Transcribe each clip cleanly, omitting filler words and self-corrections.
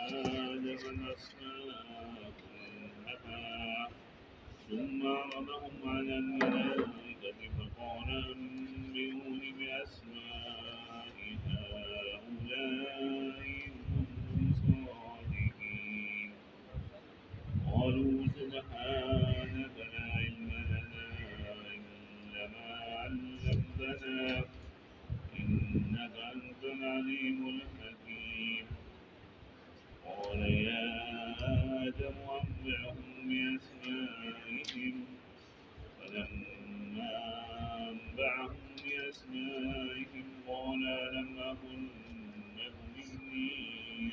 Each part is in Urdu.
آدم الأسماء كلها ثم عرضهم على الملائكة فقال أنبئوني بأسماء هؤلاء إن كنتم صادقين قالوا سبحانك لا علم لنا إلا ما علمتنا إنك أنت العليم الحكيم قال يا آدم أنبئهم بأسمائهم فلما أنبأهم بأسمائهم قال ألم أقل لكم إني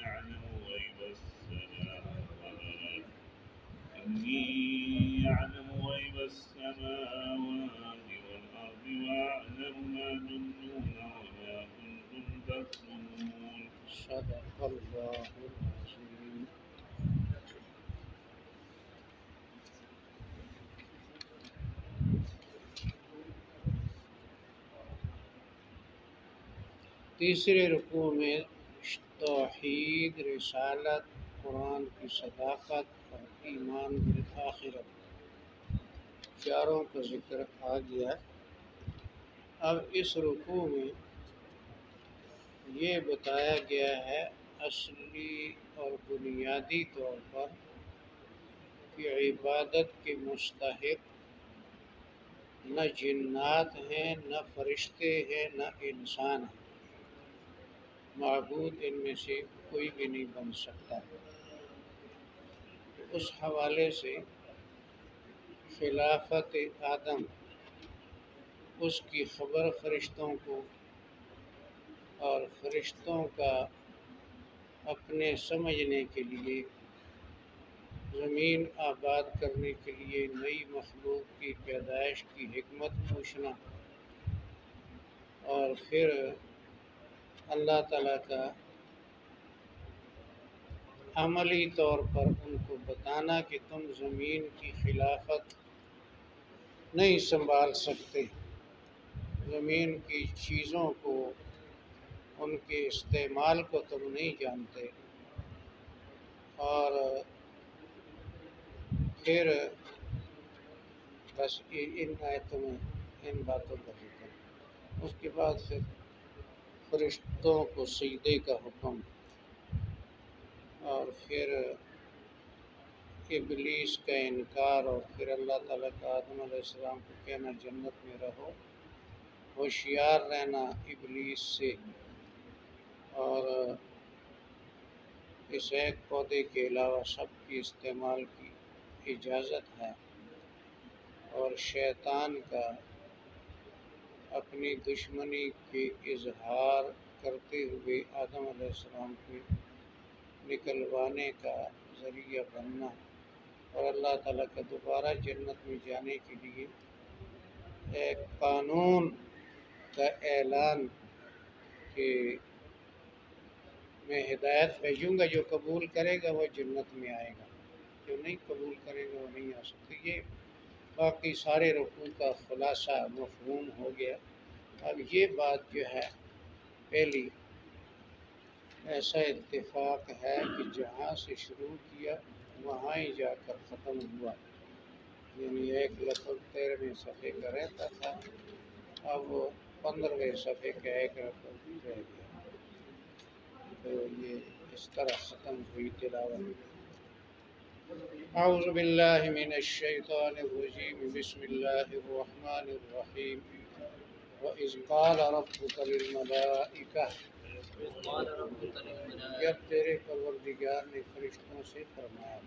أعلم غيب السماوات والأرض وأعلم ما تبدون وما كنتم تكتمون صدق اللہ العظیم۔ تیسرے رکوع میں توحید، رسالت، قرآن کی صداقت اور ایمان بالآخرت چاروں کا ذکر آ گیا۔ اب اس رکوع میں یہ بتایا گیا ہے اصلی اور بنیادی طور پر کہ عبادت کے مستحق نہ جنات ہیں، نہ فرشتے ہیں، نہ انسان ہیں۔ معبود ان میں سے کوئی بھی نہیں بن سکتا۔ اس حوالے سے خلافت آدم، اس کی خبر فرشتوں کو اور فرشتوں کا اپنے سمجھنے کے لیے، زمین آباد کرنے کے لیے نئی مخلوق کی پیدائش کی حکمت پوچھنا، اور پھر اللہ تعالیٰ کا عملی طور پر ان کو بتانا کہ تم زمین کی خلافت نہیں سنبھال سکتے، زمین کی چیزوں کو، ان کے استعمال کو تم نہیں جانتے، اور پھر بس ان آیتوں میں ان باتوں کا ذکر۔ اس کے بعد پھر فرشتوں کو سجدے کا حکم، اور پھر ابلیس کا انکار، اور پھر اللہ تعالیٰ کا آدم علیہ السلام کو کہنا جنت میں رہو، ہوشیار رہنا ابلیس سے، اور اس ایک پودے کے علاوہ سب کی استعمال کی اجازت ہے، اور شیطان کا اپنی دشمنی کے اظہار کرتے ہوئے آدم علیہ السلام کو نکلوانے کا ذریعہ بننا، اور اللہ تعالیٰ کا دوبارہ جنت میں جانے کے لیے ایک قانون کا اعلان کہ میں ہدایت بھیجوں گا، جو قبول کرے گا وہ جنت میں آئے گا، جو نہیں قبول کرے گا وہ نہیں آ سکتے۔ یہ باقی سارے رکوع کا خلاصہ مفہوم ہو گیا۔ اب یہ بات جو ہے پہلی، ایسا اتفاق ہے کہ جہاں سے شروع کیا وہاں ہی جا کر ختم ہوا، یعنی ایک لفظ 13ویں صفحے کا رہتا تھا، اب وہ 15ویں صفحے کا ایک لفظ رہ گیا، تو یہ اس طرح ختم ہوئی تلاوت۔ اعوذ باللہ من الشیطان الرجیم، بسم اللہ الرحمن الرحیم۔ وَإِذْ قَالَ رَبُّكَ لِلْمَلَائِكَةِ، جب تیرے پروردگار نے فرشتوں سے فرمایا،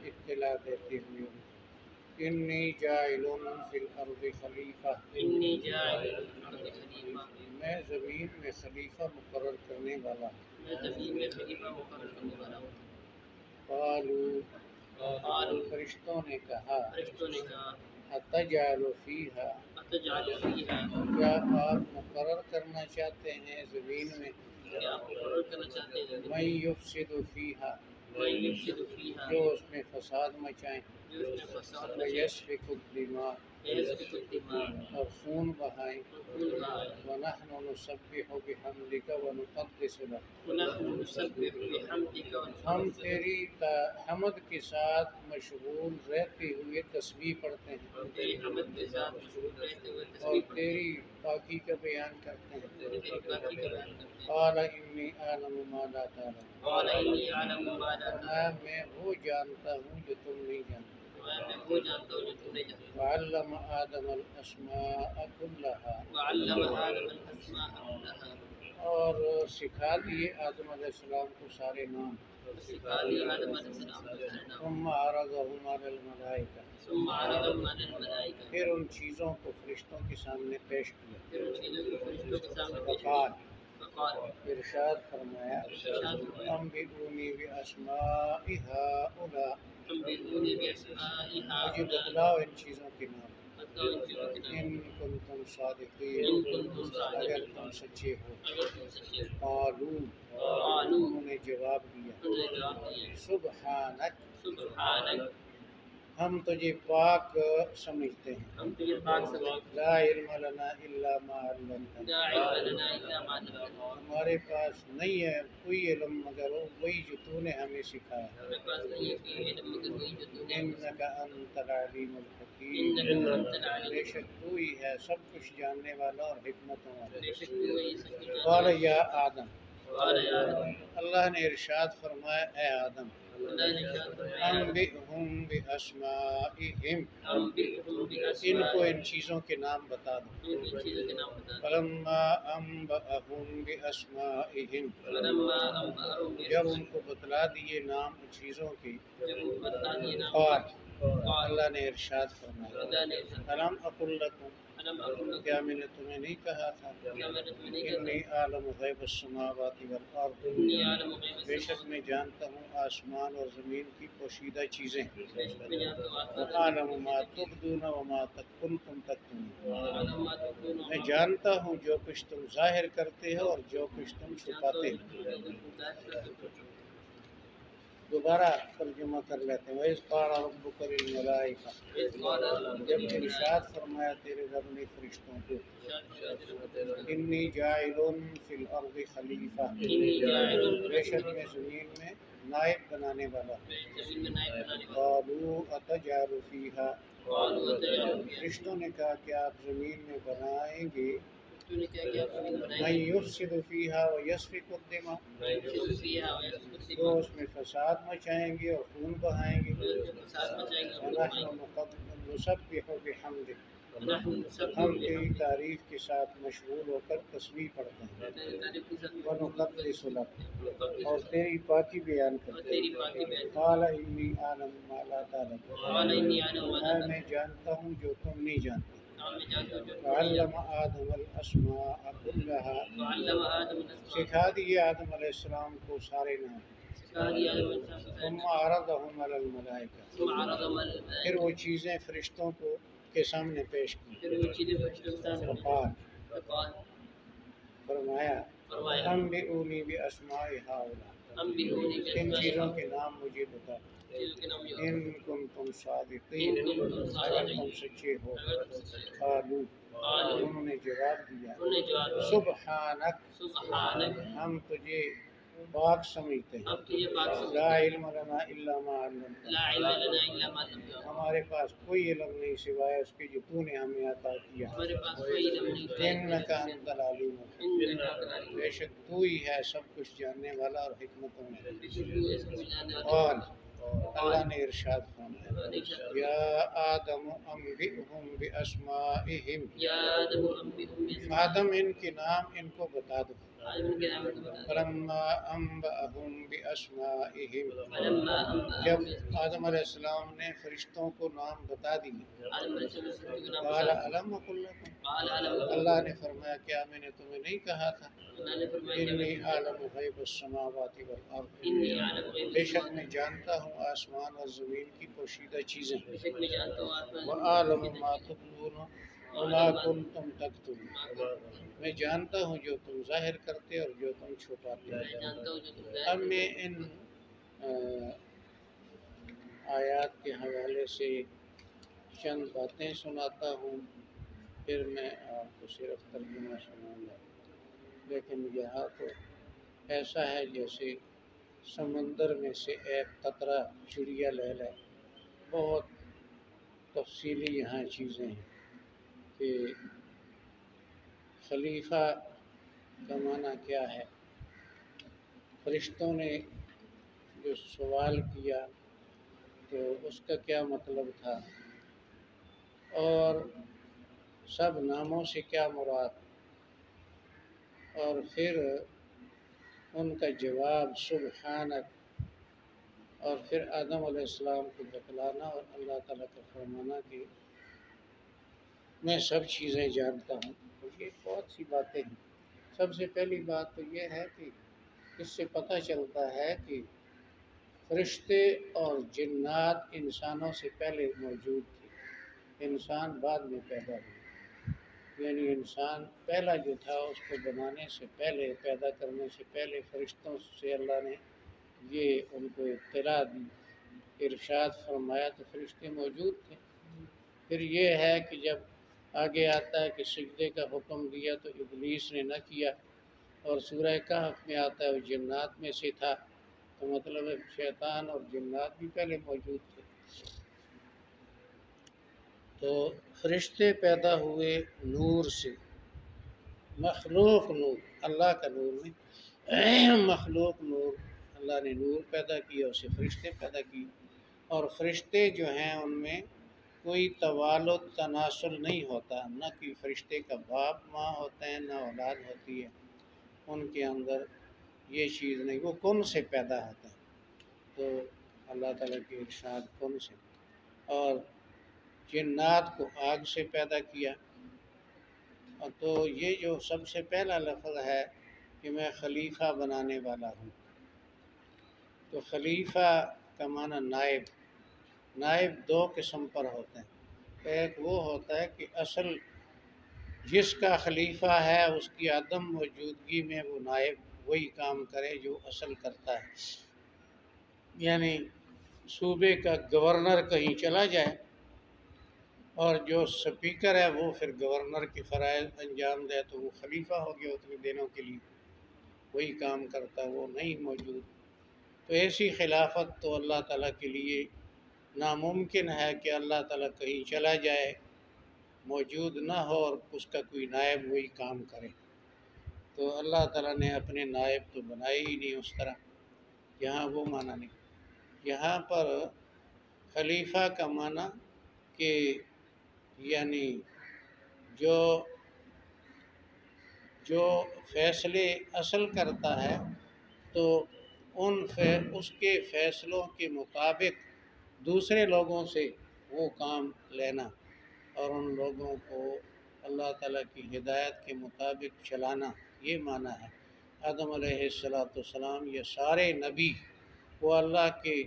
اطلاع دیتے ہوئے، انی جاعل فی الارض خلیفہ، میں زمین میں خلیفہ مقرر کرنے والا ہوں۔ قالوا، فرشتوں نے کہا، اتجعل فیہا، کیا آپ مقرر کرنا چاہتے ہیں زمین میں من یفسد فیہا، جو اس میں فساد مچائیں، ویسفک الدماء، فيسفك الدماء اور خون بہائیں وكل بهائم ونحن نسبح بحمدك ونقدس لك ونحن نسبح بحمدك ہم ونقدس لك تیری حمد کے ساتھ مشغول رہتے ہوئے تسبیح پڑھتے ہیں ہم تیری حمد کے ساتھ مشغول رہتے ہوئے اور تسبیح پڑھتے تیری پاکی کا بیان کرتے ہیں ہیں تیری پاکی کا بیان کرتے ہیں قال انی اعلم ما لا تعلم قال انی اعلم ما لا فرمایا تعلم میں وہ جانتا ہوں جو تم نہیں جانتے میں وہ جانتا ہوں جو تم نہیں جانتے وعلم آدم الاسماء كلها وعلم آدم الاسماء كلها اور سکھا دیے آدم علیہ السلام کو سارے نام سکھا دیا آدم علیہ السلام کو سارے نام ثم عرضهم على الملائکہ ثم عرضهم على الملائکہ پھر ان چیزوں کو فرشتوں کے سامنے پیش کیا پھر ان چیزوں کو فرشتوں کے سامنے پیش وقال کیا فقال ارشاد فرمایا ارشاد فرمایا انبئونی باسماء هؤلاء انبئونی باسماء مجھے هؤلاء بتلاؤ ان چیزوں کے نام بتاؤ ان چیزوں کے نام ان کنتم صادقین ان کنتم صادقین اگر تم سچے ہو اگر تم سچے ہو قالوا قالوا انہوں نے جواب دیا انہوں نے جواب دیا سبحانک سبحانک ہم تجھے پاک سمجھتے ہیں ہم تجھے پاک سمجھتے لا علم لنا الا ما علمتنا لا علم لنا الا ما علمتنا ہمارے پاس نہیں ہے کوئی علم مگر وہی جو تو نے ہمیں سکھایا ہمارے پاس نہیں ہے کوئی علم مگر وہی جو تو نے انک انت العلیم الحکیم انک انت العلیم بے شک تو ہی ہے سب کچھ جاننے والا اور حکمتوں والا بے شک تو وہی سب کچھ قال جانتا یا آدم قال یا آدم اللہ نے ارشاد فرمایا اے آدم اللہ نے ارشاد فرمایا انبئہم باسمائہم انبئہم ان باسماء کو ان چیزوں کے نام بتا دو ان چیزوں کے نام بتا دیں فلما انبأہم باسمائہم فلما انبأہم جب ان کو بتلا دیے نام چیزوں کی جب ان کو بتا دیے نام قال قال اللہ نے ارشاد فرمایا اللہ نے ارشاد الم اقل لکم علم اقول لكم کیا میں نے تمہیں نہیں کہا تھا کیا میں نے تمہیں نہیں انی کہا عالم غیب السماوات والارض انی عالم غیب بے شک السماوات میں جانتا ہوں آسمان اور زمین کی پوشیدہ چیزیں بے شک میں جانتا ہوں آسمان وعلم ما تبدون وما کنتم تکتمون وعلم ما تكون میں جانتا ہوں جو کچھ تم ظاہر کرتے ہو اور جو کچھ تم چھپاتے ہو دوبارہ ترجمہ کر لیتے ہیں وَإِذْ قَالَ رَبُّكَ لِلْمَلَائِكَةِ جب ارشاد فرمایا تیرے رب نے فرشتوں کو انی جاعل فی الارض خلیفہ بے شک میں زمین میں نائب بنانے والا ہوں قالوا اتجعل فیہا فرشتوں نے کہا کہ آپ زمین میں بنائیں گے من یفسد فیہا ویسفک الدماء جو اس میں فساد مچائیں گے اور خون بہائیں گے ونحن نسبح بحمدک ہم تیری تعریف کے ساتھ مشغول ہو کر تسبیح پڑھتے ہیں ونقدس لک اور تیری پاکی بیان کرتے ہیں قال انی اعلم ما لا تعلم میں جانتا ہوں جو تم نہیں جانتے وعلم آدم الاسماء كلها سکھا دیے آدم علیہ السلام کو سارے نام ثم عرضهم على الملائکہ پھر وہ چیزیں فرشتوں کو کے سامنے پیش کی فقال فرمایا انبئونی باسماء هؤلاء ان چیزوں کے نام مجھے بتا ان کنتم صادقین اگر تم سچے ہو قالوا انہوں نے جواب دیا سبحانک ہم تجھے پاک سمجھتے ہیں لا علم لنا الا ما علمتنا ہمارے پاس کوئی علم نہیں سوائے اس کے جو تو نے ہمیں عطا کیا انک انت العلیم الحکیم بے شک تو ہی ہے سب کچھ جاننے والا اور حکمتوں میں قال اللہ نے ارشاد فرمایا یا آدم انبئہم باسمائہم آدم ان کے نام ان کو بتا دو فلما انبأہم باسمائہم جب آدم علیہ السلام نے فرشتوں کو نام بتا دیے قال الم اقل لکم اللہ نے فرمایا کیا میں نے تمہیں نہیں کہا تھا انی عالم غیب السماوات والارض بے شک میں جانتا ہوں آسمان اور زمین کی پوشیدہ چیزیں وعالم ما تبدون وما کنتم تکتمون میں جانتا ہوں جو تم ظاہر کرتے اور جو تم چھپاتے اب میں ان آیات کے حوالے سے چند باتیں سناتا ہوں، پھر میں آپ کو صرف ترجمہ سناؤں گا۔ لیکن یہاں تو ایسا ہے جیسے سمندر میں سے ایک قطرہ چڑیا لے لے۔ بہت تفصیلی یہاں چیزیں ہیں کہ خلیفہ کا معنی کیا ہے۔ فرشتوں نے جو سوال کیا تو اس کا کیا مطلب تھا، اور سب ناموں سے کیا مراد، اور پھر ان کا جواب سبحانک، اور پھر آدم علیہ السلام کو بتلانا اور اللہ تعالیٰ کا فرمانا کہ میں سب چیزیں جانتا ہوں۔ تو یہ بہت سی باتیں ہیں۔ سب سے پہلی بات تو یہ ہے کہ اس سے پتہ چلتا ہے کہ فرشتے اور جنات انسانوں سے پہلے موجود تھے، انسان بعد میں پیدا ہوئے۔ یعنی انسان پہلا جو تھا اس کو بنانے سے پہلے، پیدا کرنے سے پہلے فرشتوں سے اللہ نے یہ ان کو اطلاع دی، ارشاد فرمایا، تو فرشتے موجود تھے۔ پھر یہ ہے کہ جب آگے آتا ہے کہ سجدے کا حکم دیا تو ابلیس نے نہ کیا، اور سورہ کہف میں آتا ہے وہ جنات میں سے تھا، تو مطلب ہے شیطان اور جنات بھی پہلے موجود تھے۔ تو فرشتے پیدا ہوئے نور سے، مخلوق نور، اللہ کا نور نہیں، مخلوق نور، اللہ نے نور پیدا کیا، اسے فرشتے پیدا کیے۔ اور فرشتے جو ہیں ان میں کوئی توالد تناسل نہیں ہوتا، نہ کوئی فرشتے کا باپ ماں ہوتا ہے، نہ اولاد ہوتی ہے، ان کے اندر یہ چیز نہیں، وہ کن سے پیدا ہوتا ہے۔ تو اللہ تعالیٰ کے ارشاد کن سے، اور جنات کو آگ سے پیدا کیا۔ تو یہ جو سب سے پہلا لفظ ہے کہ میں خلیفہ بنانے والا ہوں، تو خلیفہ کا معنی نائب۔ نائب دو قسم پر ہوتے ہیں، ایک وہ ہوتا ہے کہ اصل جس کا خلیفہ ہے اس کی عدم موجودگی میں وہ نائب وہی کام کرے جو اصل کرتا ہے۔ یعنی صوبے کا گورنر کہیں چلا جائے اور جو سپیکر ہے وہ پھر گورنر کے فرائض انجام دے، تو وہ خلیفہ ہو گیا اتنے دنوں کے لیے، وہی کام کرتا، وہ نہیں موجود۔ تو ایسی خلافت تو اللہ تعالیٰ کے لیے ناممکن ہے کہ اللہ تعالیٰ کہیں چلا جائے، موجود نہ ہو اور اس کا کوئی نائب وہی کام کرے۔ تو اللہ تعالیٰ نے اپنے نائب تو بنائے ہی نہیں اس طرح، یہاں وہ معنی نہیں۔ یہاں پر خلیفہ کا معنی کہ یعنی جو فیصلے اصل کرتا ہے تو اس کے فیصلوں کے مطابق دوسرے لوگوں سے وہ کام لینا، اور ان لوگوں کو اللہ تعالیٰ کی ہدایت کے مطابق چلانا، یہ معنی ہے۔ آدم علیہ السلام یہ سارے نبی وہ اللہ کے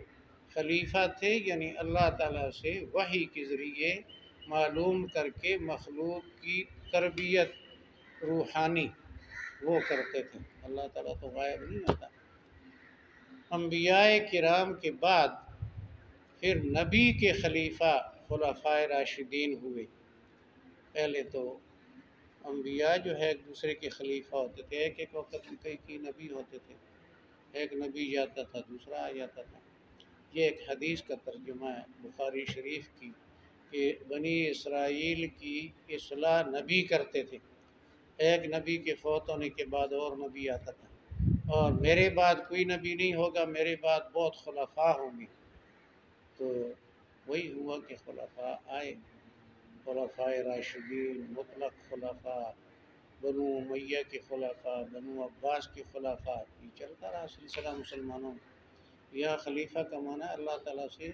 خلیفہ تھے، یعنی اللہ تعالیٰ سے وحی کے ذریعے معلوم کر کے مخلوق کی تربیت روحانی وہ کرتے تھے۔ اللہ تعالیٰ تو غائب نہیں ہوتا۔ انبیاء کرام کے بعد پھر نبی کے خلیفہ خلفائے راشدین ہوئے۔ پہلے تو انبیاء جو ہے ایک دوسرے کے خلیفہ ہوتے تھے، ایک وقت میں کئی نبی ہوتے تھے، ایک نبی جاتا تھا دوسرا آ جاتا تھا۔ یہ ایک حدیث کا ترجمہ ہے بخاری شریف کی کہ بنی اسرائیل کی اصلاح نبی کرتے تھے، ایک نبی کے فوت ہونے کے بعد اور نبی آتا تھا، اور میرے بعد کوئی نبی نہیں ہوگا، میرے بعد بہت خلفاء ہوں گے۔ تو وہی ہوا کہ خلفاء آئے، خلفاء راشدین، مطلق خلفاء، بنو امیہ کے خلفاء، بنو عباس کے خلفاء، یہ چلتا رہا سلسلہ مسلمانوں میں۔ یا خلیفہ کا معنی اللہ تعالیٰ سے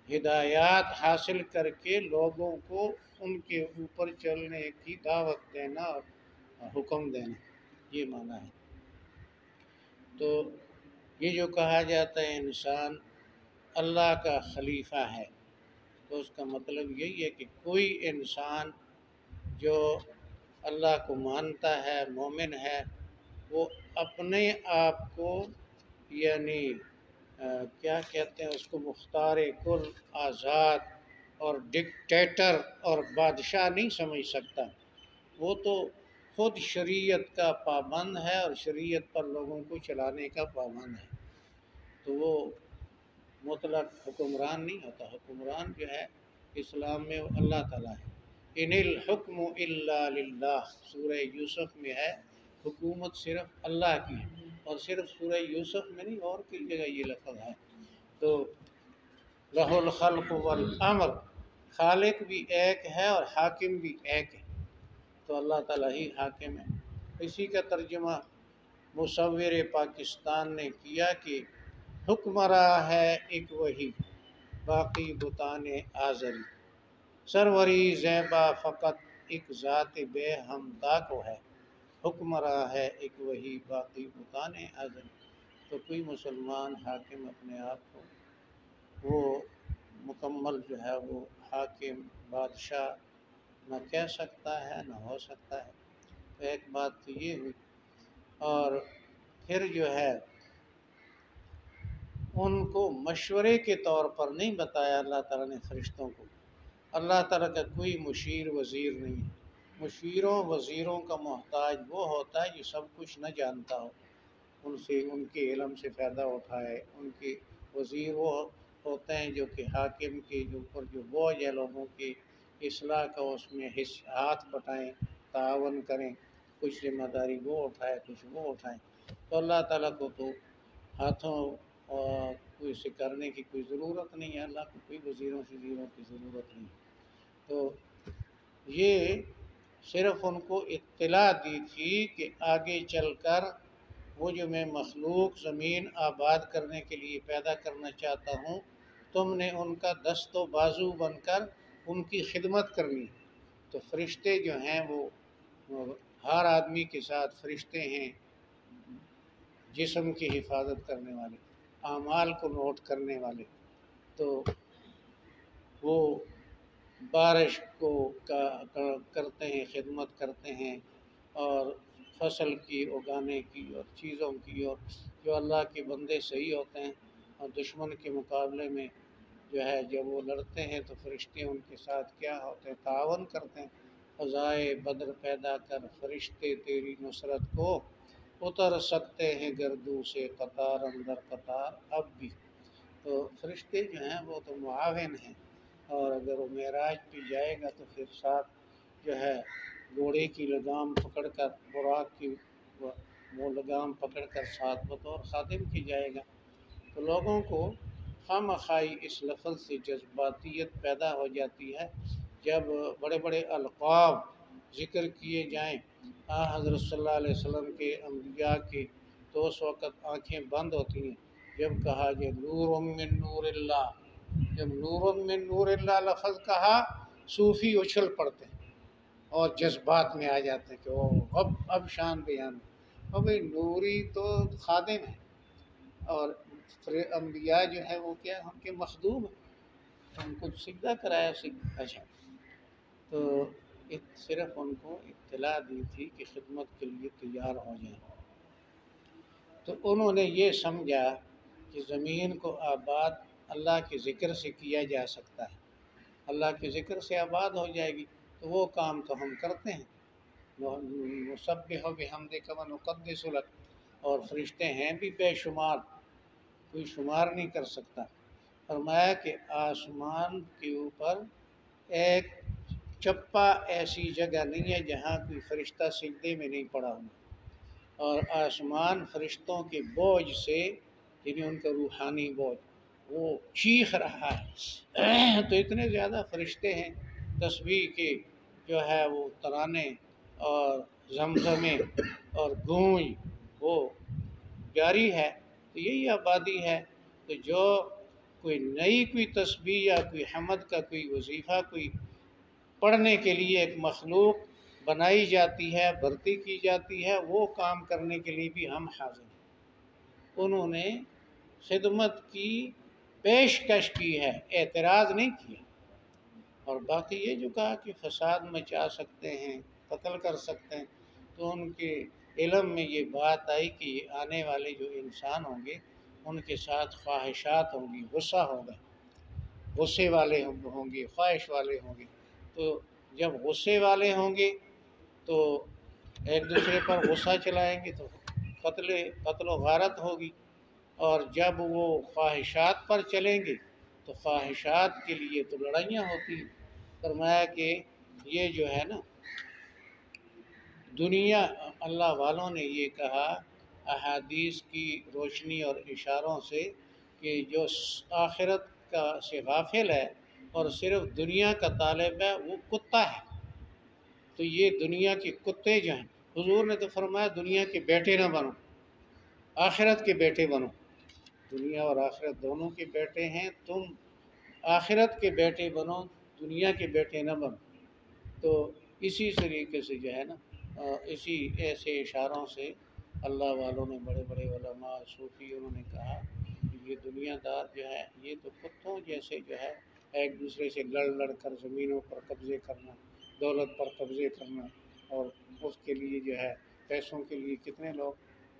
ہدایات حاصل کر کے لوگوں کو ان کے اوپر چلنے کی دعوت دینا اور حکم دینا، یہ معنی ہے۔ تو یہ جو کہا جاتا ہے انسان اللہ کا خلیفہ ہے، تو اس کا مطلب یہی ہے کہ کوئی انسان جو اللہ کو مانتا ہے، مومن ہے، وہ اپنے آپ کو یعنی کیا کہتے ہیں اس کو، مختار کل، آزاد اور ڈکٹیٹر اور بادشاہ نہیں سمجھ سکتا، وہ تو خود شریعت کا پابند ہے اور شریعت پر لوگوں کو چلانے کا پابند ہے، تو وہ مطلق حکمران نہیں ہوتا۔ حکمران جو ہے اسلام میں وہ اللہ تعالیٰ ہے۔ ان الحکم الا للہ، سورہ یوسف میں ہے حکومت صرف اللہ کی ہے، اور صرف سورہ یوسف میں نہیں اور کئی جگہ یہ لفظ ہے۔ تو لہ الخلق والامر، خالق بھی ایک ہے اور حاکم بھی ایک ہے، تو اللہ تعالیٰ ہی حاکم ہے۔ اسی کا ترجمہ مصور پاکستان نے کیا کہ حکمراں ہے ایک وہی، باقی بتان آزری، سروری زیبا فقط ایک ذات بے ہمتا کو ہے، حکمراں ہے ایک وہی، باقی بتان آزری۔ تو کوئی مسلمان حاکم اپنے آپ کو وہ مکمل جو ہے وہ حاکم بادشاہ نہ کہہ سکتا ہے نہ ہو سکتا ہے۔ تو ایک بات تو یہ ہوئی، اور پھر جو ہے ان کو مشورے کے طور پر نہیں بتایا اللہ تعالیٰ نے فرشتوں کو۔ اللہ تعالیٰ کا کوئی مشیر وزیر نہیں ہے، مشیروں وزیروں کا محتاج وہ ہوتا ہے جو سب کچھ نہ جانتا ہو، ان سے ان کے علم سے فائدہ اٹھائے۔ ان کے وزیر وہ ہوتے ہیں جو کہ حاکم کے جو اوپر جو بوجھ ہے لوگوں کی اصلاح کا، اس میں ہاتھ بٹائیں، تعاون کریں، کچھ ذمہ داری وہ اٹھائے کچھ وہ اٹھائیں۔ تو اللہ تعالیٰ کو تو ہاتھوں اور کوئی سے کرنے کی کوئی ضرورت نہیں ہے، اللہ کو کوئی وزیروں شزیروں کی ضرورت نہیں۔ تو یہ صرف ان کو اطلاع دی تھی کہ آگے چل کر وہ جو میں مخلوق زمین آباد کرنے کے لیے پیدا کرنا چاہتا ہوں، تم نے ان کا دست و بازو بن کر ان کی خدمت کرنی۔ تو فرشتے جو ہیں وہ ہر آدمی کے ساتھ فرشتے ہیں، جسم کی حفاظت کرنے والے، اعمال کو نوٹ کرنے والے، تو وہ بارش کو کرتے ہیں، خدمت کرتے ہیں، اور فصل کی اگانے کی اور چیزوں کی، اور جو اللہ کے بندے صحیح ہوتے ہیں اور دشمن کے مقابلے میں جو ہے جب وہ لڑتے ہیں تو فرشتے ان کے ساتھ کیا ہوتے ہیں، تعاون کرتے ہیں۔ فضائے بدر پیدا کر فرشتے تیری نصرت کو، اتر سکتے ہیں گردوں سے قطار اندر قطار اب بھی۔ تو فرشتے جو ہیں وہ تو معاون ہیں، اور اگر وہ معراج پہ جائے گا تو پھر ساتھ جو ہے گھوڑے کی لگام پکڑ کر، براق کی وہ لگام پکڑ کر ساتھ بطور خادم کی جائے گا۔ تو لوگوں کو خواہ مخواہ اس لفظ سے جذباتیت پیدا ہو جاتی ہے جب بڑے بڑے القاب ذکر کیے جائیں حضرت صلی اللہ علیہ وسلم کے، انبیاء کے، تو اس وقت آنکھیں بند ہوتی ہیں جب کہا جائے نور من نور اللہ۔ جب نور من نور اللہ لفظ کہا، صوفی اچھل پڑتے ہیں اور جذبات میں آ جاتے ہیں کہ اب شان بیان۔ اور بھائی نوری تو خادم ہے، اور انبیاء جو ہے وہ کیا ہم کے مخدوم ہیں، ہم کو سجدہ کرایا اچھا۔ تو صرف ان کو اطلاع دی تھی کہ خدمت کے لیے تیار ہو جائیں۔ تو انہوں نے یہ سمجھا کہ زمین کو آباد اللہ کے ذکر سے کیا جا سکتا ہے، اللہ کے ذکر سے آباد ہو جائے گی، تو وہ کام تو ہم کرتے ہیں، نسبح بحمدک ونقدس لک، اور فرشتے ہیں بھی بے شمار، کوئی شمار نہیں کر سکتا۔ فرمایا کہ آسمان کے اوپر ایک چپا ایسی جگہ نہیں ہے جہاں کوئی فرشتہ سجدے میں نہیں پڑا ہوا، اور آسمان فرشتوں کے بوجھ سے، یعنی ان کا روحانی بوجھ، وہ چیخ رہا ہے۔ تو اتنے زیادہ فرشتے ہیں، تسبیح کے جو ہے وہ ترانے اور زمزمے اور گونج وہ جاری ہے۔ تو یہی آبادی ہے۔ تو جو کوئی نئی کوئی تسبیح یا کوئی حمد کا کوئی وظیفہ کوئی پڑھنے کے لیے ایک مخلوق بنائی جاتی ہے، بھرتی کی جاتی ہے، وہ کام کرنے کے لیے بھی ہم حاضر ہیں۔ انہوں نے خدمت کی پیشکش کی ہے، اعتراض نہیں کیا۔ اور باقی یہ جو کہا کہ فساد مچا سکتے ہیں، قتل کر سکتے ہیں، تو ان کے علم میں یہ بات آئی کہ یہ آنے والے جو انسان ہوں گے ان کے ساتھ خواہشات ہوں گی، غصہ ہوگا، غصے والے ہوں گے، خواہش والے ہوں گے۔ تو جب غصے والے ہوں گے تو ایک دوسرے پر غصہ چلائیں گے تو قتل و غارت ہوگی، اور جب وہ خواہشات پر چلیں گے تو خواہشات کے لیے تو لڑائیاں ہوتی ہیں۔ فرمایا کہ یہ جو ہے نا دنیا، اللہ والوں نے یہ کہا احادیث کی روشنی اور اشاروں سے کہ جو آخرت کا سے غافل ہے اور صرف دنیا کا طالب ہے وہ کتا ہے۔ تو یہ دنیا کے کتے جو ہیں، حضور نے تو فرمایا دنیا کے بیٹے نہ بنو، آخرت کے بیٹے بنو۔ دنیا اور آخرت دونوں کے بیٹے ہیں، تم آخرت کے بیٹے بنو، دنیا کے بیٹے نہ بنو۔ تو اسی طریقے سے جو ہے نا اسی ایسے اشاروں سے اللہ والوں نے، بڑے بڑے علماء صوفی، انہوں نے کہا کہ یہ دنیا دار جو ہے یہ تو کتوں جیسے جو ہے ایک دوسرے سے لڑ کر زمینوں پر قبضے کرنا، دولت پر قبضے کرنا، اور اس کے لیے جو ہے پیسوں کے لیے کتنے لوگ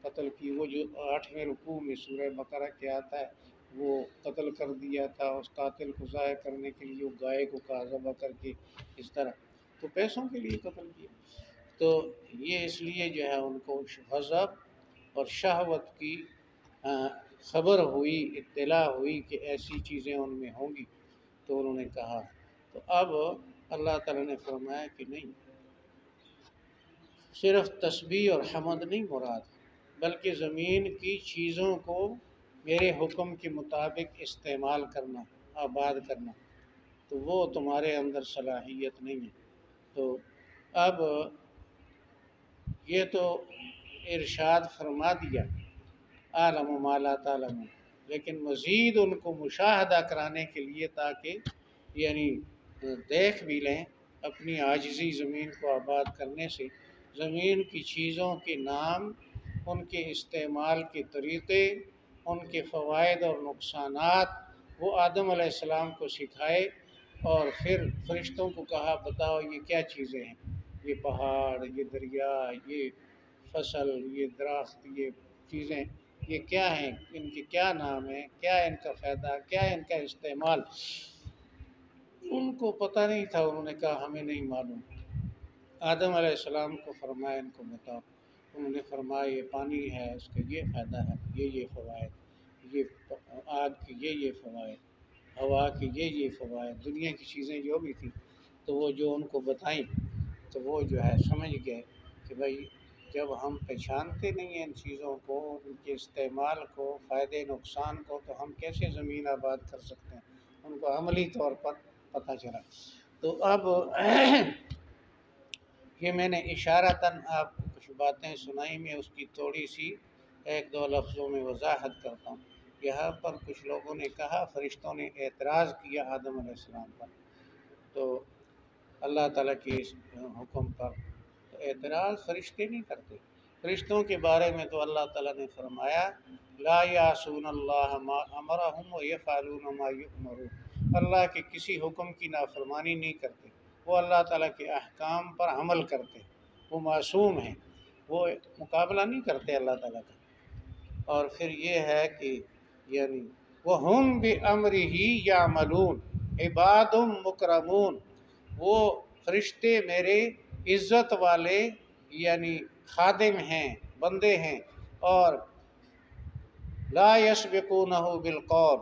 قتل کی۔ وہ جو 8ویں رکوع میں سورہ بقرہ کے آتا ہے، وہ قتل کر دیا تھا، اس قاتل کو ضائع کرنے کے لیے وہ گائے کو کہا ذبح کر کے، اس طرح تو پیسوں کے لیے قتل کیا۔ تو یہ اس لیے جو ہے ان کو غضب اور شہوت کی خبر ہوئی، اطلاع ہوئی کہ ایسی چیزیں ان میں ہوں گی، تو انہوں نے کہا۔ تو اب اللہ تعالیٰ نے فرمایا کہ نہیں، صرف تسبیح اور حمد نہیں مراد، بلکہ زمین کی چیزوں کو میرے حکم کے مطابق استعمال کرنا، آباد کرنا، تو وہ تمہارے اندر صلاحیت نہیں ہے۔ تو اب یہ تو ارشاد فرما دیا عالم ما لا تعلمون، لیکن مزید ان کو مشاہدہ کرانے کے لیے تاکہ یعنی دیکھ بھی لیں اپنی عاجزی زمین کو آباد کرنے سے، زمین کی چیزوں کے نام، ان کے استعمال کے طریقے، ان کے فوائد اور نقصانات وہ آدم علیہ السلام کو سکھائے، اور پھر فرشتوں کو کہا بتاؤ یہ کیا چیزیں ہیں، یہ پہاڑ، یہ دریا، یہ فصل، یہ درخت، یہ چیزیں یہ کیا ہیں، ان کے کیا نام ہیں، کیا ان کا فائدہ، کیا ان کا استعمال۔ ان کو پتہ نہیں تھا، انہوں نے کہا ہمیں نہیں معلوم۔ آدم علیہ السلام کو فرمایا ان کو بتاؤ، انہوں نے فرمایا یہ پانی ہے، اس کا یہ فائدہ ہے، یہ فوائد، یہ آگ کی یہ فوائد، ہوا کی یہ فوائد، دنیا کی چیزیں جو بھی تھیں، تو وہ جو ان کو بتائیں تو وہ جو ہے سمجھ گئے کہ بھائی جب ہم پہچانتے نہیں ہیں ان چیزوں کو، ان کے استعمال کو، فائدے نقصان کو، تو ہم کیسے زمین آباد کر سکتے ہیں۔ ان کو عملی طور پر پتہ چلا۔ تو اب یہ میں نے اشارتاً آپ کو کچھ باتیں سنائی، میں اس کی تھوڑی سی ایک دو لفظوں میں وضاحت کرتا ہوں۔ یہاں پر کچھ لوگوں نے کہا، فرشتوں نے اعتراض کیا آدم علیہ السلام پر، تو اللہ تعالیٰ کے اس حکم پر، تو اعتراض فرشتے نہیں کرتے۔ فرشتوں کے بارے میں تو اللہ تعالیٰ نے فرمایا لا یعصون اللہ ما امرہم ویفعلون ما یؤمرون، اللہ کے کسی حکم کی نافرمانی نہیں کرتے، وہ اللہ تعالیٰ کے احکام پر عمل کرتے، وہ معصوم ہیں، وہ مقابلہ نہیں کرتے اللہ تعالیٰ کا۔ اور پھر یہ ہے کہ یعنی وَهُمْ بِأَمْرِهِ يَعْمَلُونَ عباد مکرمون، وہ فرشتے میرے عزت والے یعنی خادم ہیں، بندے ہیں، اور لا یسبقونہ بالقول،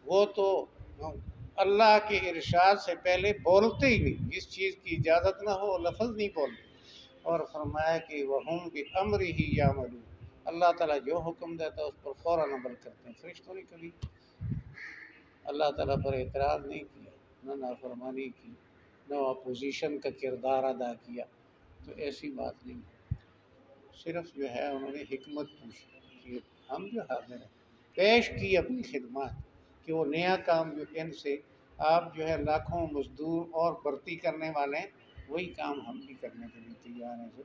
وہ تو اللہ کے ارشاد سے پہلے بولتے ہی نہیں، جس چیز کی اجازت نہ ہو لفظ نہیں بولتے۔ اور فرمایا کہ وَهُمْ بِأَمْرِهِ يَعْمَلُونَ، اللہ تعالیٰ جو حکم دیتا ہے اس پر فوراً عمل کرتے ہیں۔ فرشتوں نے کبھی اللہ تعالیٰ پر اعتراض نہیں کیا، نہ نافرمانی کی، نہ اپوزیشن کا کردار ادا کیا، تو ایسی بات نہیں۔ صرف جو ہے انہوں نے حکمت پوچھی کہ ہم جو حاضر ہیں، پیش کی اپنی خدمات کہ وہ نیا کام جو ان سے آپ جو ہے لاکھوں مزدور اور بھرتی کرنے والے ہیں، وہی کام ہم بھی کرنے کے لیے تیار ہیں،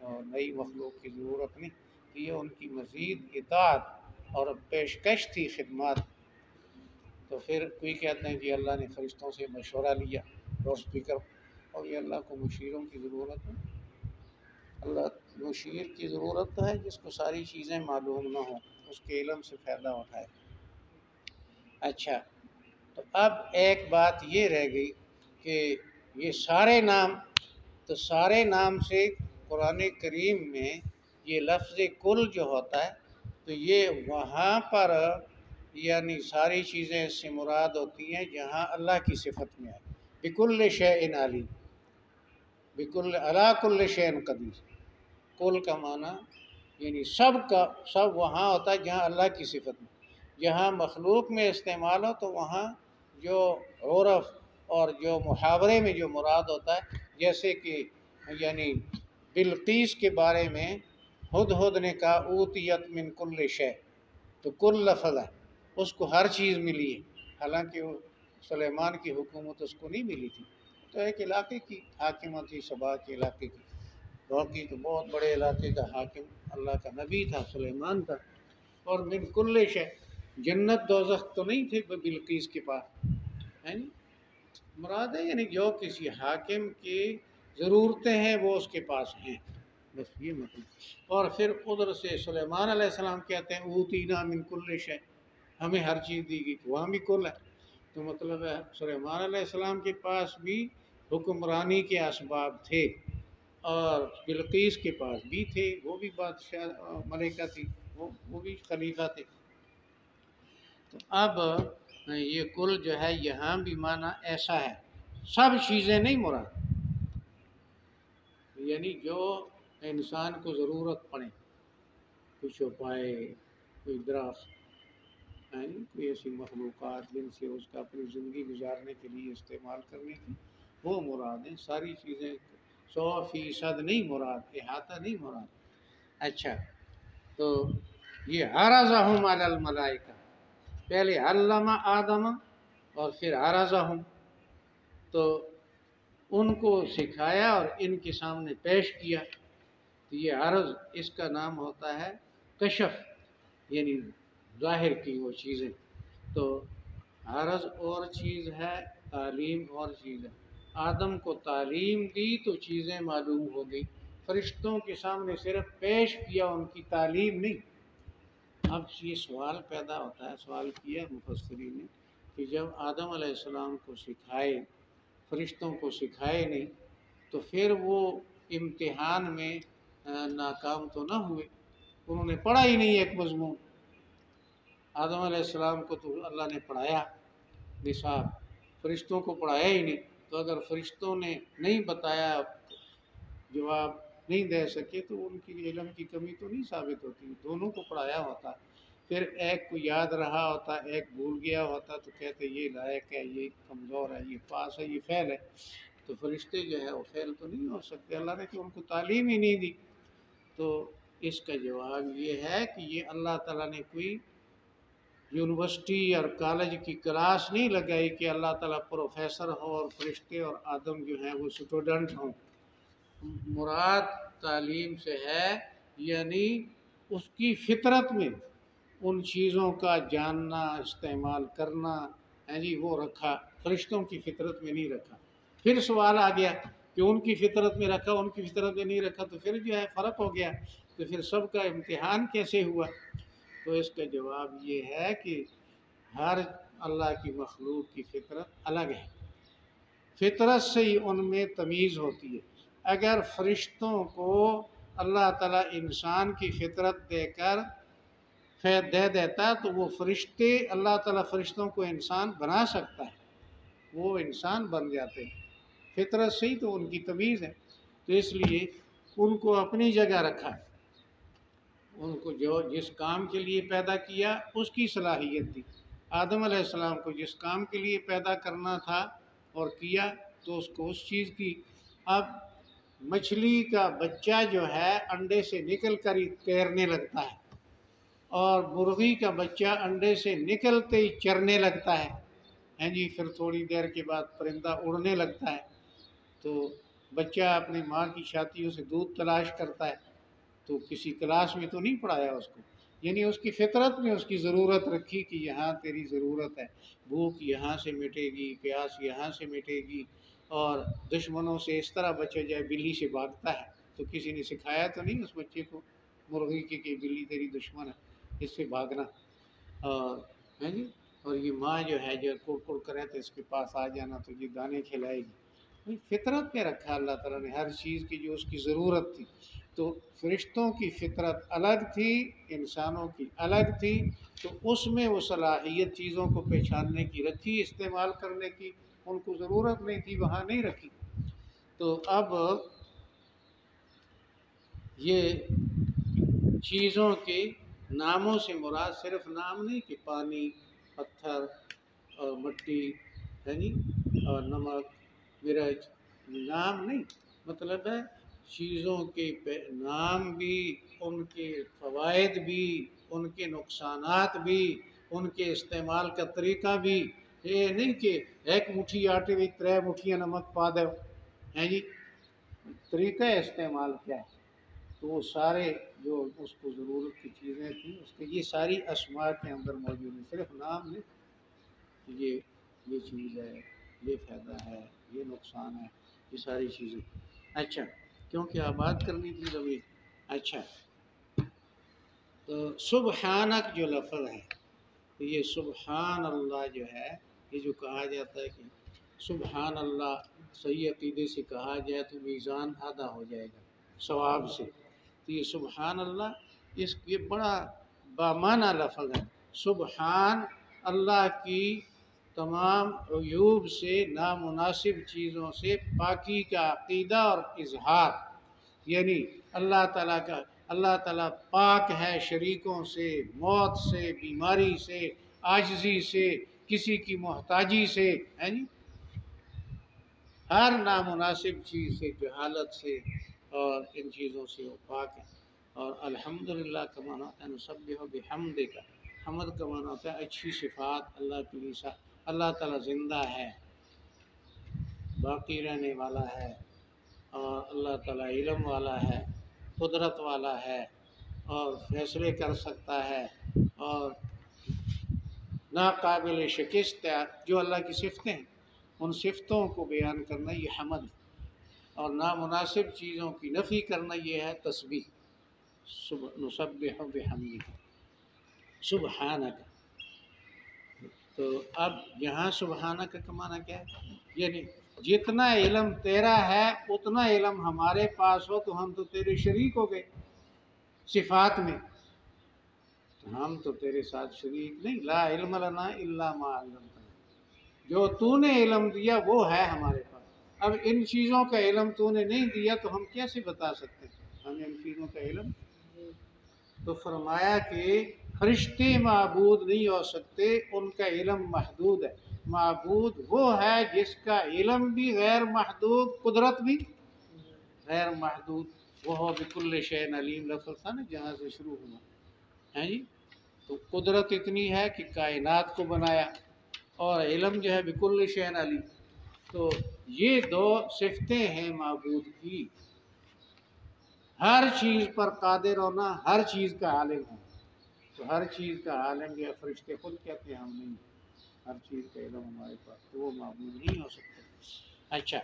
اور نئی مخلوق کی ضرورت نہیں، کہ یہ ان کی مزید اطاعت اور پیشکش تھی خدمات۔ تو پھر کوئی کہتے ہیں کہ اللہ نے فرشتوں سے مشورہ لیا لاؤڈ اسپیکر، اور یہ اللہ کو مشیروں کی ضرورت ہے؟ اللہ مشیر کی ضرورت تو ہے جس کو ساری چیزیں معلوم نہ ہوں، اس کے علم سے فائدہ اٹھائے۔ اچھا، تو اب ایک بات یہ رہ گئی کہ یہ سارے نام، تو سارے نام سے قرآن کریم میں یہ لفظ کل جو ہوتا ہے تو یہ وہاں پر یعنی ساری چیزیں اس سے مراد ہوتی ہیں جہاں اللہ کی صفت میں ہے۔ بکل شیء علیم، بکل علی کل شیء قدیر، کل کا معنی یعنی سب کا سب وہاں ہوتا ہے جہاں اللہ کی صفت میں، جہاں مخلوق میں استعمال ہو تو وہاں جو عرف اور جو محاورے میں جو مراد ہوتا ہے، جیسے کہ یعنی بلقیس کے بارے میں ہدہد نے کہا اوتیت من کل شیء، تو کل لفظ ہے، اس کو ہر چیز ملی ہے، حالانکہ وہ سلیمان کی حکومت اس کو نہیں ملی تھی، تو ایک علاقے کی حاکمہ تھی، سبا کے علاقے کی، باقی تو بہت بڑے علاقے کا حاکم اللہ کا نبی تھا، سلیمان تھا۔ اور من کل شیء، جنت دوزخ تو نہیں تھے بلقیس کے پاس، ہے نا؟ مراد ہے یعنی جو کسی حاکم کی ضرورتیں ہیں وہ اس کے پاس ہیں، بس یہ مطلب۔ اور پھر ادھر سے سلیمان علیہ السلام کہتے ہیں اوتینا من کل شیء، ہمیں ہر چیز دی گئی، وہاں بھی کل ہے، تو مطلب ہے سلیمان علیہ السلام کے پاس بھی حکمرانی کے اسباب تھے، اور بلقیس کے پاس بھی تھے، وہ بھی بادشاہ ملکہ تھی، وہ بھی خلیفہ تھے۔ تو اب یہ کل جو ہے یہاں بھی معنی ایسا ہے، سب چیزیں نہیں مراد، یعنی جو انسان کو ضرورت پڑے، کوئی چوپائے، کوئی درخت، کوئی ایسی مخلوقات جن سے اس کا اپنی زندگی گزارنے کے لیے استعمال کرنے کی، وہ مراد ہیں، ساری چیزیں 100% نہیں مراد، احاطہ نہیں مراد۔ اچھا، تو یہ عرضہم علی الملائکہ، پہلے علم آدم اور پھر عرضہم، تو ان کو سکھایا اور ان کے سامنے پیش کیا، تو یہ عرض اس کا نام ہوتا ہے کشف، یعنی ظاہر کی وہ چیزیں، تو عرض اور چیز ہے، تعلیم اور چیز ہے۔ آدم کو تعلیم دی تو چیزیں معلوم ہو گئی، فرشتوں کے سامنے صرف پیش کیا، ان کی تعلیم نہیں۔ اب یہ سوال پیدا ہوتا ہے، سوال کیا مفسرین نے کہ جب آدم علیہ السلام کو سکھائے، فرشتوں کو سکھائے نہیں، تو پھر وہ امتحان میں ناکام تو نہ ہوئے، انہوں نے پڑھا ہی نہیں ایک مضمون۔ آدم علیہ السلام کو تو اللہ نے پڑھایا نصاب، فرشتوں کو پڑھایا ہی نہیں، تو اگر فرشتوں نے نہیں بتایا، جواب نہیں دے سکے، تو ان کی علم کی کمی تو نہیں ثابت ہوتی، دونوں کو پڑھایا ہوتا، پھر ایک کو یاد رہا ہوتا، ایک بھول گیا ہوتا، تو کہتے یہ لائق ہے، یہ کمزور ہے، یہ پاس ہے، یہ فیل ہے، تو فرشتے جو ہے وہ فیل تو نہیں ہو سکتے، اللہ نے تو ان کو تعلیم ہی نہیں دی۔ تو اس کا جواب یہ ہے کہ یہ اللہ تعالیٰ نے کوئی یونیورسٹی اور کالج کی کلاس نہیں لگائی کہ اللہ تعالیٰ پروفیسر ہو اور فرشتے اور آدم جو ہیں وہ اسٹوڈنٹ ہوں۔ مراد تعلیم سے ہے یعنی اس کی فطرت میں ان چیزوں کا جاننا، استعمال کرنا ہے جی، وہ رکھا، فرشتوں کی فطرت میں نہیں رکھا۔ پھر سوال آ گیا کہ ان کی فطرت میں رکھا، ان کی فطرت میں نہیں رکھا، تو پھر جو ہے فرق ہو گیا، تو پھر سب کا امتحان کیسے ہوا؟ تو اس کا جواب یہ ہے کہ ہر اللہ کی مخلوق کی فطرت الگ ہے، فطرت سے ہی ان میں تمیز ہوتی ہے۔ اگر فرشتوں کو اللہ تعالیٰ انسان کی فطرت دے کر دے دیتا تو وہ فرشتے، اللہ تعالیٰ فرشتوں کو انسان بنا سکتا ہے، وہ انسان بن جاتے ہیں، فطرت سے ہی تو ان کی تمیز ہے، تو اس لیے ان کو اپنی جگہ رکھا ہے، ان کو جو جس کام کے لیے پیدا کیا اس کی صلاحیت دی۔ آدم علیہ السلام کو جس کام کے لیے پیدا کرنا تھا اور کیا تو اس کو اس چیز کی۔ اب مچھلی کا بچہ جو ہے انڈے سے نکل کر ہی تیرنے لگتا ہے، اور مرغی کا بچہ انڈے سے نکلتے ہی چرنے لگتا ہے، ہیں جی، پھر تھوڑی دیر کے بعد پرندہ اڑنے لگتا ہے، تو بچہ اپنی ماں کی چھاتیوں سے دودھ تلاش کرتا ہے، تو کسی کلاس میں تو نہیں پڑھایا اس کو، یعنی اس کی فطرت میں اس کی ضرورت رکھی کہ یہاں تیری ضرورت ہے، بھوک یہاں سے مٹے گی، پیاس یہاں سے مٹے گی، اور دشمنوں سے اس طرح بچا جائے، بلی سے بھاگتا ہے، تو کسی نے سکھایا تو نہیں اس بچے کو مرغی کی کہ بلی تیری دشمن ہے، اس سے بھاگنا، اور ہیں جی، اور یہ ماں جو ہے جو کڑ کرے تو اس کے پاس آ جانا تو یہ دانے کھلائے گی. فطرت پہ رکھا اللہ تعالیٰ نے ہر چیز کی جو اس کی ضرورت تھی. تو فرشتوں کی فطرت الگ تھی، انسانوں کی الگ تھی، تو اس میں وہ صلاحیت چیزوں کو پہچاننے کی رکھی، استعمال کرنے کی ان کو ضرورت نہیں تھی، وہاں نہیں رکھی. تو اب یہ چیزوں کے ناموں سے مراد صرف نام نہیں کہ پانی، پتھر اور مٹی ہے جی اور نمک مرچ، نام نہیں، مطلب ہے چیزوں کے نام بھی، ان کے فوائد بھی، ان کے نقصانات بھی، ان کے استعمال کا طریقہ بھی. یہ نہیں کہ ایک مٹھی آٹے میں 3 مٹھیاں نمک پا دو ہیں جی، طریقہ استعمال کیا ہے. تو وہ سارے جو اس کو ضرورت کی چیزیں تھیں اس کے یہ ساری اسماء کے اندر موجود ہیں، صرف نام نہیں، یہ چیز ہے، یہ فائدہ ہے، یہ نقصان ہے، یہ ساری چیزیں. اچھا، کیونکہ آباد کرنی تھی زمین. اچھا، تو سبحانک جو لفظ ہے تو یہ سبحان اللہ جو ہے، یہ جو کہا جاتا ہے کہ سبحان اللہ صحیح عقیدے سے کہا جائے تو میزان آدھا ہو جائے گا ثواب سے. تو یہ سبحان اللہ یہ بڑا بامعنی لفظ ہے. سبحان اللہ کی تمام عیوب سے، نامناسب چیزوں سے پاکی کا عقیدہ اور اظہار. یعنی اللہ تعالیٰ پاک ہے شریکوں سے، موت سے، بیماری سے، عاجزی سے، کسی کی محتاجی سے، ہے نی ہر نامناسب چیز سے، جہالت سے اور ان چیزوں سے وہ پاک ہے. اور الحمدللہ کا معنی ہوتا ہے نسبح بحمدہ کا، حمد کا معنی ہوتا ہے اچھی صفات اللہ کے لیے. اللہ تعالیٰ زندہ ہے، باقی رہنے والا ہے، اور اللہ تعالیٰ علم والا ہے، قدرت والا ہے، اور فیصلے کر سکتا ہے، اور ناقابل شکست ہے. جو اللہ کی صفتیں ہیں ان صفتوں کو بیان کرنا یہ حمد ہے، اور نامناسب چیزوں کی نفی کرنا یہ ہے تسبیح. نسبح بحمدہ سبحانک. تو اب یہاں سبحانک کا معنی کیا ہے؟ یعنی جتنا علم تیرا ہے اتنا علم ہمارے پاس ہو تو ہم تو تیرے شریک ہو گئے صفات میں، ہم تو تیرے ساتھ شریک نہیں. لا علم لنا الا ما علمتنا، جو تو نے علم دیا وہ ہے ہمارے پاس. اب ان چیزوں کا علم تو نے نہیں دیا تو ہم کیسے بتا سکتے ہیں ہمیں ان چیزوں کا علم؟ تو فرمایا کہ فرشتے معبود نہیں ہو سکتے، ان کا علم محدود ہے. معبود وہ ہے جس کا علم بھی غیر محدود، قدرت بھی غیر محدود. وہ ہو بکل شیء علیم لفظ تھا نا جہاں سے شروع ہوا ہے جی. تو قدرت اتنی ہے کہ کائنات کو بنایا، اور علم جو ہے بکل شیء علیم. تو یہ 2 صفتیں ہیں معبود کی، ہر چیز پر قادر ہونا، ہر چیز کا عالم ہونا. تو ہر چیز کا عالم یہ فرشتے خود کہتے ہیں ہم نہیں، ہر چیز کا علم ہمارے پاس، تو وہ معبود نہیں ہو سکتے. اچھا،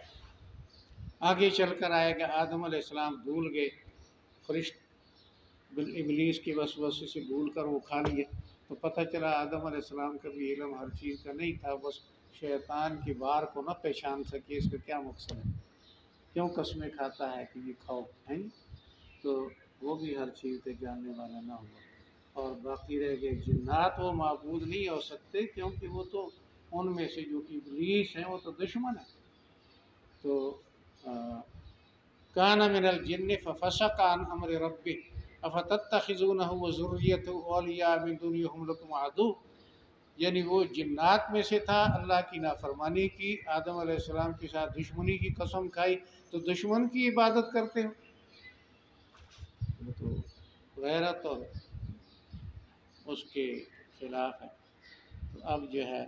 آگے چل کر آئے گا آدم علیہ السلام بھول گئے، ابلیس کی وسوسے سے بھول کر وہ کھا لیے. تو پتہ چلا آدم علیہ السلام کا بھی علم ہر چیز کا نہیں تھا، بس شیطان کی بار کو نہ پہچان سکے اس کا کیا مقصد ہے، کیوں قسمیں کھاتا ہے کہ یہ کھاؤ ہیں. تو وہ بھی ہر چیز پہ جاننے والا نہ ہوا. اور باقی رہ گئے جنات، وہ معبود نہیں ہو سکتے کیونکہ وہ تو ان میں سے جو ابلیس ہیں وہ تو دشمن ہے. تو کان من الجن ففسق عن امر ربہ افتتخذونہ وذریتہ اولیاء من دونہ ھم لکم عدو. یعنی وہ جنات میں سے تھا، اللہ کی نافرمانی کی، آدم علیہ السلام کے ساتھ دشمنی کی قسم کھائی، تو دشمن کی عبادت کرتے ہو. وہ تو غیرت اور اس کے خلاف ہے. تو اب جو ہے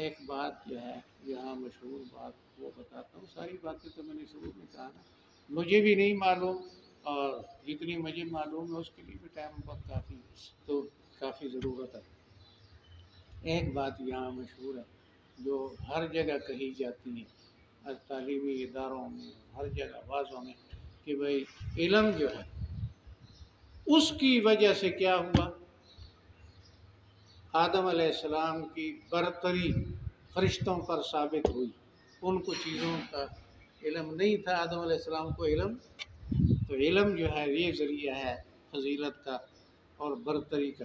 ایک بات جو ہے یہاں مشہور بات وہ بتاتا ہوں. ساری باتیں تو میں نے شروع میں کہا نا مجھے بھی نہیں معلوم، اور جتنی مجھے معلوم ہے اس کے لیے بھی ٹائم بہت کافی ضرورت ہے. ایک بات یہاں مشہور ہے جو ہر جگہ کہی جاتی ہے، ہر تعلیمی اداروں میں، ہر جگہ آوازوں میں، کہ بھئی علم جو ہے اس کی وجہ سے کیا ہوا، آدم علیہ السلام کی برتری فرشتوں پر ثابت ہوئی، ان کو چیزوں کا علم نہیں تھا، آدم علیہ السلام کو علم، تو علم جو ہے یہ ذریعہ ہے فضیلت کا اور برتری کا۔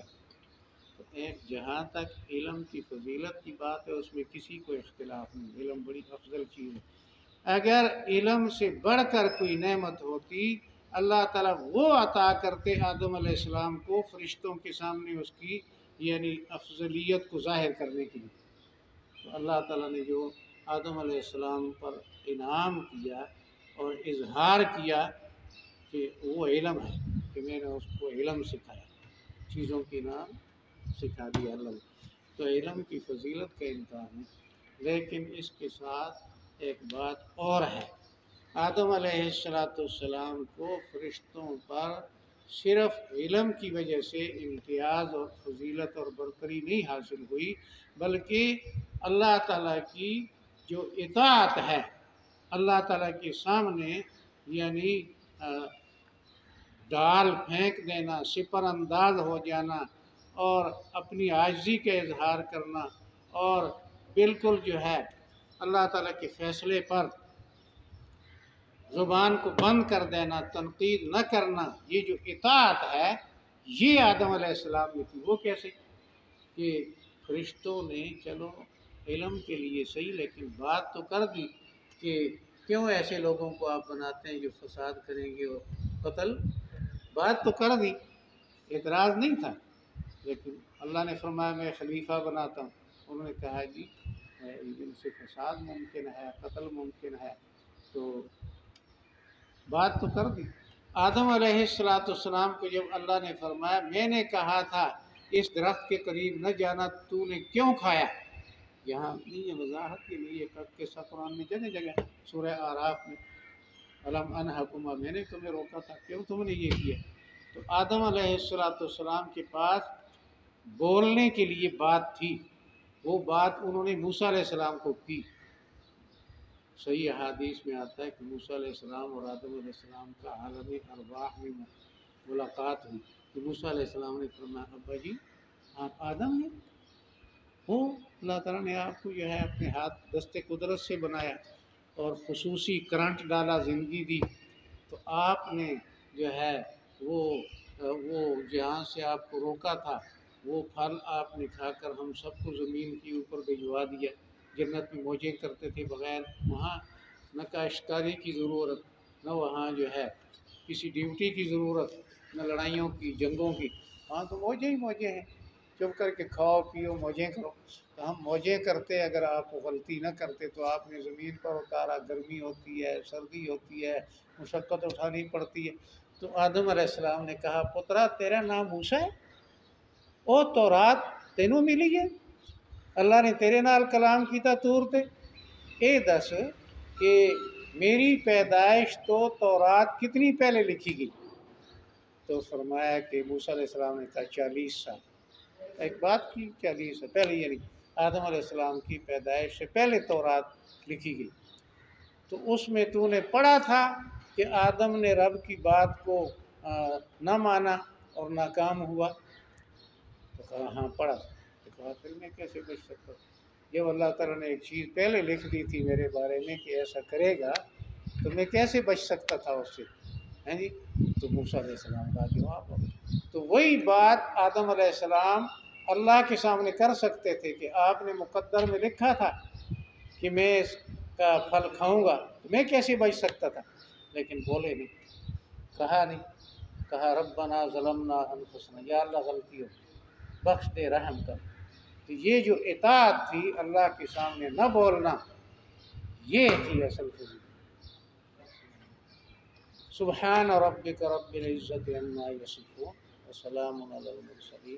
تو ایک جہاں تک علم کی فضیلت کی بات ہے اس میں کسی کو اختلاف نہیں، علم بڑی افضل چیز ہے۔ اگر علم سے بڑھ کر کوئی نعمت ہوتی اللہ تعالیٰ وہ عطا کرتے آدم علیہ السلام کو فرشتوں کے سامنے اس کی یعنی افضلیت کو ظاہر کرنے کے لیے۔ تو اللہ تعالیٰ نے جو آدم علیہ السلام پر انعام کیا اور اظہار کیا کہ وہ علم ہے، کہ میں نے اس کو علم سکھایا، چیزوں کے نام سکھا دیا اللہ نے۔ تو علم کی فضیلت کا امکان ہے، لیکن اس کے ساتھ ایک بات اور ہے، آدم علیہ السلام کو فرشتوں پر صرف علم کی وجہ سے امتیاز اور فضیلت اور برتری نہیں حاصل ہوئی، بلکہ اللہ تعالیٰ کی جو اطاعت ہے، اللہ تعالیٰ کے سامنے یعنی ڈال پھینک دینا، سپر انداز ہو جانا اور اپنی عاجزی کا اظہار کرنا اور بالکل جو ہے اللہ تعالیٰ کے فیصلے پر زبان کو بند کر دینا، تنقید نہ کرنا، یہ جو اطاعت ہے یہ آدم علیہ السلام میں تھی۔ وہ کیسے کہ فرشتوں نے چلو علم کے لیے صحیح لیکن بات تو کر دی کہ کیوں ایسے لوگوں کو آپ بناتے ہیں جو فساد کریں گے اور قتل، بات تو کر دی، اعتراض نہیں تھا، لیکن اللہ نے فرمایا میں خلیفہ بناتا ہوں، انہوں نے کہا جی ان سے فساد ممکن ہے، قتل ممکن ہے، تو بات تو کر دی۔ آدم علیہ السلام کو جب اللہ نے فرمایا میں نے کہا تھا اس درخت کے قریب نہ جانا، تو نے کیوں کھایا، یہاں نہیں یہ وضاحت کے لیے قصہ قرآن میں جگہ جگہ، سورہ اعراف میں الم انہکما، میں نے تمہیں روکا تھا، کیوں تم نے یہ کیا۔ تو آدم علیہ السلام کے پاس بولنے کے لیے بات تھی، وہ بات انہوں نے موسیٰ علیہ السلام کو کی۔ صحیح احادیث میں آتا ہے کہ موسیٰ علیہ السلام اور آدم علیہ السلام کا عالم ارواح میں ملاقات ہوئی، تو موسیٰ علیہ السلام نے فرمایا ابا جی آپ آدم ہیں، وہ اللہ تعالیٰ نے آپ کو جو ہے اپنے ہاتھ دست قدرت سے بنایا اور خصوصی کرنٹ ڈالا، زندگی دی، تو آپ نے جو ہے وہ جہاں سے آپ کو روکا تھا وہ پھل آپ نے کھا کر ہم سب کو زمین کے اوپر بھجوا دیا، جنت میں موجیں کرتے تھے بغیر، وہاں نہ کاشتکاری کی ضرورت، نہ وہاں جو ہے کسی ڈیوٹی کی ضرورت، نہ لڑائیوں کی، جنگوں کی، وہاں تو موجیں ہی موجیں ہیں، چپ کر کے کھاؤ پیو موجیں کرو۔ تو ہم موجیں کرتے اگر آپ غلطی نہ کرتے تو آپ نے زمین پر اتارا، گرمی ہوتی ہے، سردی ہوتی ہے، مشقت اٹھانی پڑتی ہے۔ تو آدم علیہ السلام نے کہا پترا تیرا نام موسیٰ ہے، او تورات تینوں ملی ہے، اللہ نے تیرے نال کلام کیتا تور تے، اے دس کہ میری پیدائش تو تورات کتنی پہلے لکھی گئی، تو فرمایا کہ موسیٰ علیہ السلام نے کہا 40 سال، ایک بات کی 40 سے پہلے، یعنی آدم علیہ السلام کی پیدائش سے پہلے تورات لکھی گئی، تو اس میں تو نے پڑھا تھا کہ آدم نے رب کی بات کو نہ مانا اور ناکام ہوا، تو کہا ہاں پڑھا، تو کہا پھر میں کیسے بچ سکتا ہوں، جب اللہ تعالیٰ نے ایک چیز پہلے لکھ دی تھی میرے بارے میں کہ ایسا کرے گا تو میں کیسے بچ سکتا تھا اس سے، ہیں جی۔ تو موسیٰ علیہ السلام کا جواب ہوگا، تو وہی بات آدم علیہ السلام اللہ کے سامنے کر سکتے تھے کہ آپ نے مقدر میں لکھا تھا کہ میں اس کا پھل کھاؤں گا، تو میں کیسے بچ سکتا تھا، لیکن بولے نہیں، کہا نہیں، کہا ربنا ظلمنا انفسنا، یا اللہ غلطی ہو بخش دے، رحم کر۔ تو یہ جو اطاعت تھی اللہ کے سامنے نہ بولنا، یہ تھی اصل فضیلت۔ سبحان ربک رب العزت عما یصفون وسلام علی المرسلین